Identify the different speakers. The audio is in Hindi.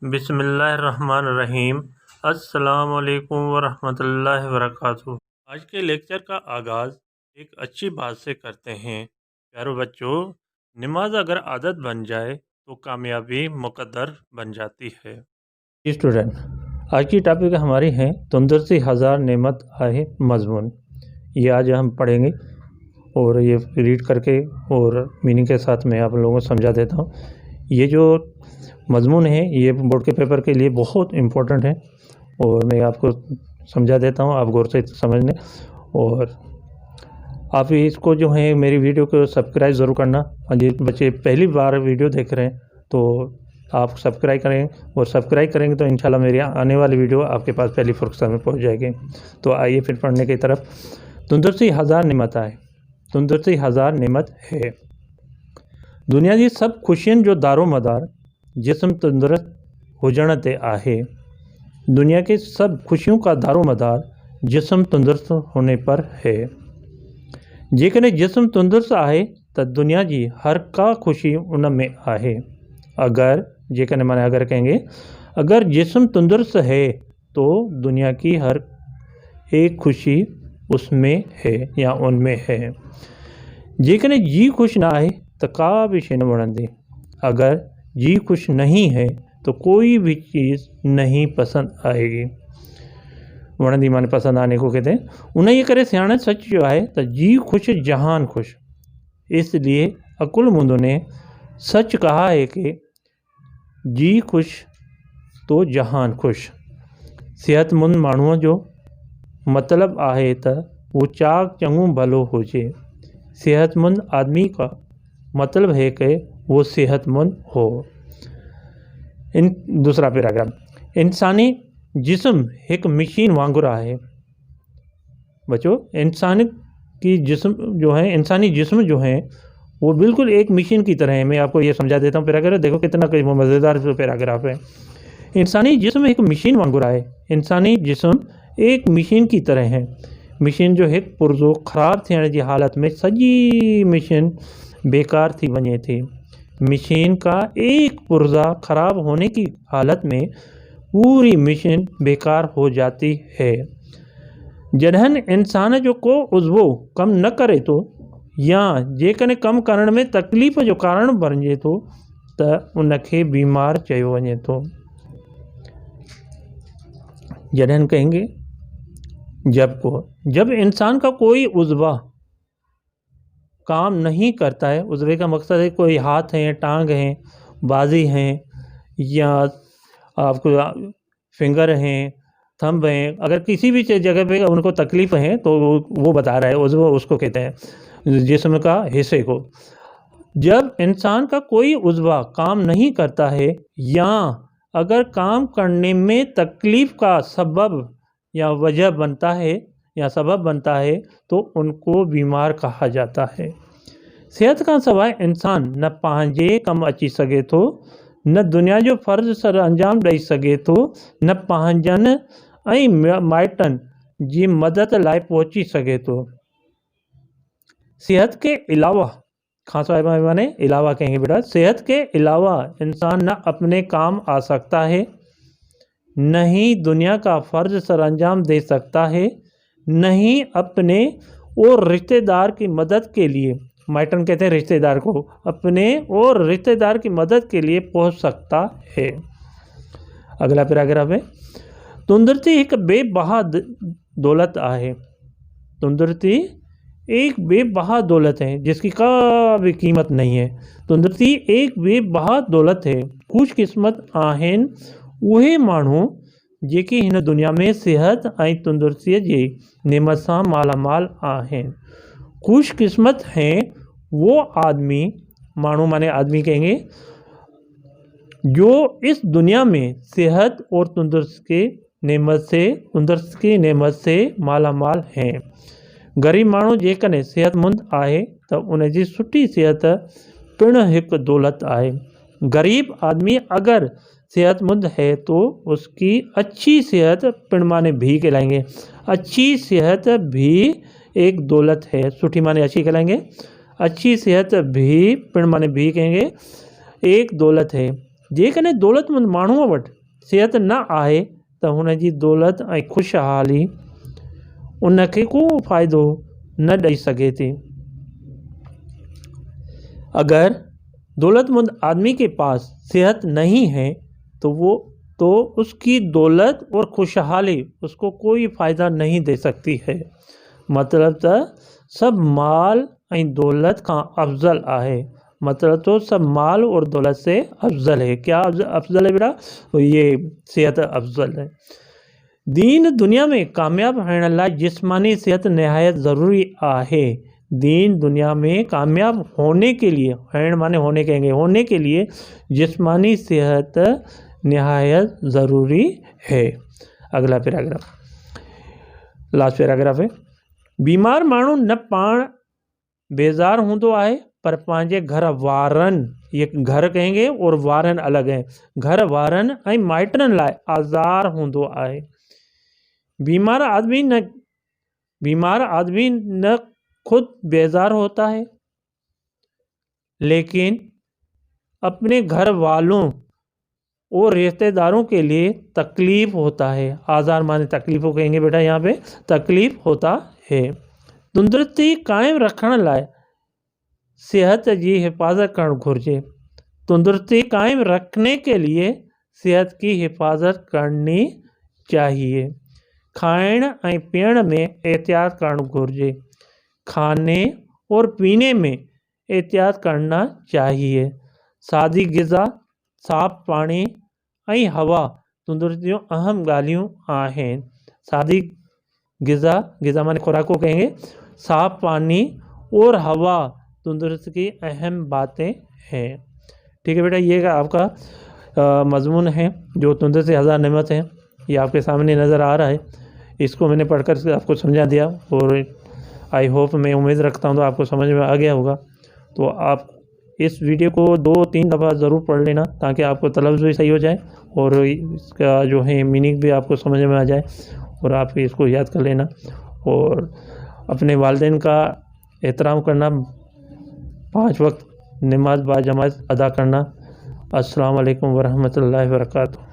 Speaker 1: बिस्मिल्लाहिर्रहमानिर्रहीम। अस्सलाम वालेकुम वरहमतुल्लाहि वबरकातुहू। आज के लेक्चर का आगाज़ एक अच्छी बात से करते हैं। प्यारे बच्चों, नमाज अगर आदत बन जाए तो कामयाबी मुकद्दर बन जाती है।
Speaker 2: स्टूडेंट, आज की टॉपिक हमारी है तंदुरुस्ती हज़ार नेमत आहे मजमून। ये आज हम पढ़ेंगे और ये रीड करके और मीनिंग के साथ मैं आप लोगों को समझा देता हूँ। ये जो मजमून है ये बोर्ड के पेपर के लिए बहुत इम्पोर्टेंट है और मैं आपको समझा देता हूँ, आप गौर से समझ लें। और आप इसको जो है मेरी वीडियो को सब्सक्राइब ज़रूर करना। जी बच्चे पहली बार वीडियो देख रहे हैं तो आप सब्सक्राइब करें और सब्सक्राइब करेंगे तो इंशाल्लाह मेरी आने वाली वीडियो आपके पास पहली फुर्सत में पहुंच जाएगी। तो आइए फिर पढ़ने की तरफ। तंदुरुस्ती हज़ार नेमत आहे, तंदुरुस्ती हज़ार नेमत है। दुनिया जी सब खुशियन जो दारो मदार जिस्म तंदुरुस्त हुजण ते आहे। दुनिया के सब खुशियों का दारो मदार जिस्म तंदुरुस्त होने पर है। जेकॾहिं जिस्म तंदुरुस्त आहे तो दुनिया जी हर का खुशी उन में आहे। अगर जेकॾहिं माने अगर कहेंगे अगर जिस्म तंदुरुस्त है तो दुनिया की हर एक खुशी उसमें है या उनमें है। जेकॾहिं जी खुश ना आहे तो का भी शइ न वणंदी। अगर जी खुश नहीं है तो कोई भी चीज़ नहीं पसंद आएगी। वणंदी माने पसंद आने को कहते हैं। उन ये करे सियाणत सच जो है तो जी खुश जहान खुश। इसलिए अकुलमंदों ने सच कहा है कि जी खुश तो जहान खुश। सेहतमंद माण्हूअ जो मतलब आहे त वो चाक चङो भलो हुजे। सेहतमंद आदमी का मतलब है कि वो सेहतमंद हो। दूसरा पैराग्राफ, इंसानी जिस्म एक मशीन वांगुर आहे। बच्चों, इंसान की जिस्म जो है, इंसानी जिस्म जो है वो बिल्कुल एक मशीन की तरह है। मैं आपको ये समझा देता हूँ पैराग्राफ, देखो कितना मज़ेदार पैराग्राफ है। इंसानी जिस्म एक मशीन वांगुर आहे। इंसानी जिस्म एक मशीन की तरह है। मशीन जो है पुर्ज़ो ख़राब थियण जी हालत में सॼी मशीन बेकार थी वञे थी। मशीन का एक पुर्ज़ा ख़राब होने की हालत में पूरी मशीन बेकार हो जाती है। जॾहिं इंसान जो को उज़्वो कम न करे तो या जेकॾहिं कम करण में तकलीफ़ जो कारण बणिजे तो त उनखे बीमार चयो वञे थो। जॾहिं कहेंगे जब इंसान का कोई उज़्वा काम नहीं करता है। उज़्वे का मकसद है कोई हाथ हैं, टांग हैं, बाजी हैं या आपको फिंगर हैं, थंब हैं, अगर किसी भी जगह पे उनको तकलीफ़ है तो वो बता रहा है। उज़्व उसको कहते हैं जिस्म का हिस्से को। जब इंसान का कोई उज़्वा काम नहीं करता है या अगर काम करने में तकलीफ़ का सबब या वजह बनता है या सबब बनता है तो उनको बीमार कहा जाता है। सेहत का सवाइ इंसान न पंहिंजे कम अची सके थो, न दुनिया जो फ़र्ज़ सर अंजाम ॾेई सके थो, न पंहिंजनि ऐं माइटनि जी मदद लाइ पहुची सके थो। सेहत के अलावा खां सवाइ माने अलावा कहेंगे बेटा, सेहत के अलावा इंसान न अपने काम आ सकता है, न ही दुनिया का फ़र्ज़ सर अंजाम दे सकता है, न ही अपने और रिश्तेदार की मदद के लिए, माइटन कहते हैं रिश्तेदार को, अपने और रिश्तेदार की मदद के लिए पहुंच सकता है। अगला पैराग्राफ है, तंदुरुस्ती एक बेबहा दौलत आहे। तंदुरुस्ती एक बेबहा दौलत है जिसकी का भी कीमत नहीं है। तंदुरुस्ती एक बेबहा दौलत है। खुशकिस्मत आहिनि उहे माण्हू जेके हिन दुनिया में सेहत ऐं तंदुरुस्तीअ जी नेमत सां मालामाल आहिनि। खुशकिस्मत हैं वो आदमी, मानू माने आदमी कहेंगे, जो इस दुनिया में सेहत और तंदुरुस्ती की नेमत से मालामाल हैं। गरीब माण्हू जेकॾहिं सेहतमंद आहे तो उनजी सुठी सेहत पिण एक दौलत आहे। गरीब आदमी अगर सेहतमंद है तो उसकी अच्छी सेहत पिण माने भी कहलाएंगे। अच्छी सेहत भी एक दौलत है। सुठी माने अच्छी कहलाएंगे, अच्छी सेहत भी पिण माने भी कहेंगे एक दौलत है। जेकॾहिं दौलतमंद माण्हूअ वटि सिहत न आहे त हुन जी दौलत ऐं ख़ुशहाली उनखे को फ़ाइदो न ॾेई सघे थी। अगर दौलतमंद आदमी के पास सेहत नहीं है तो उसकी दौलत और खुशहाली उसको कोई फ़ायदा नहीं दे सकती है। मतलब तो सब माल ऐं दौलत का अफजल आहे। मतलब तो सब माल और दौलत से अफजल है। क्या अफजल है बेटा? तो ये सेहत अफजल है। दीन दुनिया में कामयाब होने लाइ जिस्मानी सेहत नहायत ज़रूरी आहे। दीन दुनिया में कामयाब होने के लिए, होने के लिए जिस्मानी सेहत नहायत ज़रूरी है। अगला पैराग्राफ, लास्ट पैराग्राफ है। बीमार माण्हू न पाण बेज़ार होंदो आहे पर पंहिंजे घर वारनि, ये घर कहेंगे और वारनि अलग हैं, घर वारनि ऐं माइटनि लाइ आज़ार होंदो आहे। बीमार आदमी न खुद बेजार होता है लेकिन अपने घर वालों और रिश्तेदारों के लिए तकलीफ होता है। आज़ार माने तकलीफ को कहेंगे बेटा, यहाँ पे तकलीफ होता है। तंदुरुस्ती कायम रखण लाइ सेहत की हिफाजत करण घुर्जे। तंदुरुस्ती कायम रखने के लिए सेहत की हिफाजत करनी चाहिए। खाइण ऐं पीअण में एहतियात करण घुर्जे। खाने और पीने में एहतियात करना चाहिए। सादी ग़िज़ा, साफ़ पानी ऐं हवा तंदुरुस्ती जूं अहम ॻाल्हियूं आहिनि। सादी ग़िज़ा माने खुराक को कहेंगे। साफ़ पानी और हवा तंदुरुस्ती की अहम बातें हैं। ठीक है बेटा, ये आपका मजमून है जो तंदुरुस्ती 1000 नेमत है, ये आपके सामने नज़र आ रहा है। इसको मैंने पढ़कर आपको समझा दिया और आई होप, मैं उम्मीद रखता हूँ तो आपको समझ में आ गया होगा। तो आप इस वीडियो को 2-3 दफ़ा ज़रूर पढ़ लेना ताकि आपको तलफ़्ज़ भी सही हो जाए और इसका जो है मीनिंग भी आपको समझ में आ जाए और आप इसको याद कर लेना। और अपने वालिदैन का एहतराम करना, 5 वक्त नमाज बाजमात अदा करना। अस्सलाम वालेकुम वरहमतुल्लाहि वबरकातुहू।